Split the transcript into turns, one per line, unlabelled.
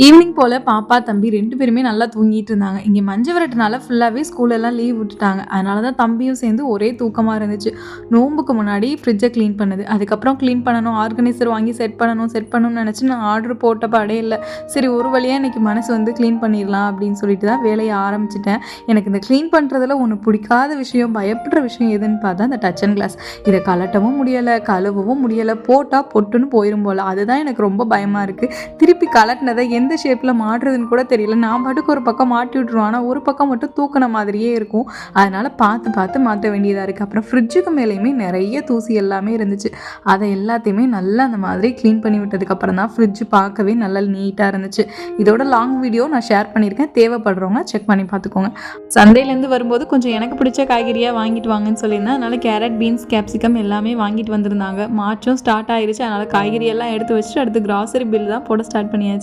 Evening போல பாப்பா, தம்பி 2 பேருமே நல்லா தூங்கிட்டு இருந்தாங்க. இங்க மஞ்சு விரட்டுனால ஃபுல்லாவே ஸ்கூல் எல்லாம் லீவ் விட்டுட்டாங்க. அதனால தான் தம்பியும் சேர்ந்து ஒரே தூக்கமா இருந்துச்சு. நோம்புக்கு முன்னாடி ஃப்ரிட்ஜ கிளீன் பண்ணது. அதுக்கப்புறம் கிளீன் பண்ணணும், ஆர்கனைசர் வாங்கி செட் பண்ணணும்னு நெனச்சு நான் ஆர்டர் போட்ட பாடே இல்ல. சரி ஒரு வழியா இன்னைக்கு மனசு வந்து கிளீன் பண்ணிரலாம் அப்படின்னு சொல்லிட்டு தான் வேலைய ஆரம்பிச்சுட்டேன். எனக்கு இந்த கிளீன் பண்றதுல ஒண்ணு பிடிக்காத விஷயம், பயப்படுற விஷயம் எதுன்னு பார்த்தா இந்த டச் அண்ட் கிளாஸ். இத கழட்டவும் முடியல, கழுவவும் முடியல, போட்டா பொட்டுன்னு போயிரும் போல. அதுதான் எனக்கு ரொம்ப பயமா இருக்கு. திருப்பி கலட்டினதை எந்த ஷேப்பில் மாட்டுறதுன்னு கூட தெரியல. நான் பாட்டுக்கு ஒரு பக்கம் மாட்டி விட்ருவோம். ஆனால் ஒரு பக்கம் மட்டும் தூக்கின மாதிரியே இருக்கும். அதனால் பார்த்து பார்த்து மாற்ற வேண்டியதாக இருக்குது. அப்புறம் ஃப்ரிட்ஜுக்கு மேலேயுமே நிறைய தூசி எல்லாமே இருந்துச்சு. அதை எல்லாத்தையுமே நல்லா அந்த மாதிரி க்ளீன் பண்ணி விட்டதுக்கப்புறம் தான் ஃப்ரிட்ஜ் பார்க்கவே நல்லா நீட்டாக இருந்துச்சு. இதோட லாங் வீடியோ நான் ஷேர் பண்ணியிருக்கேன். தேவைப்படுறவங்க செக் பண்ணி பார்த்துக்கோங்க. சந்தையிலேருந்து வரும்போது கொஞ்சம் எனக்கு பிடிச்ச காய்கறியாக வாங்கிட்டு வாங்கன்னு சொல்லியிருந்தேன். அதனால் கேரட், பீன்ஸ், கேப்சிகம் எல்லாமே வாங்கிட்டு வந்திருந்தாங்க. மார்ச்சும் ஸ்டார்ட் ஆயிடுச்சு. அதனால் காய்கறி எல்லாம் எடுத்து வச்சுட்டு அடுத்து கிராசரி பில் தான் போட ஸ்டார்ட் பண்ணியாச்சு.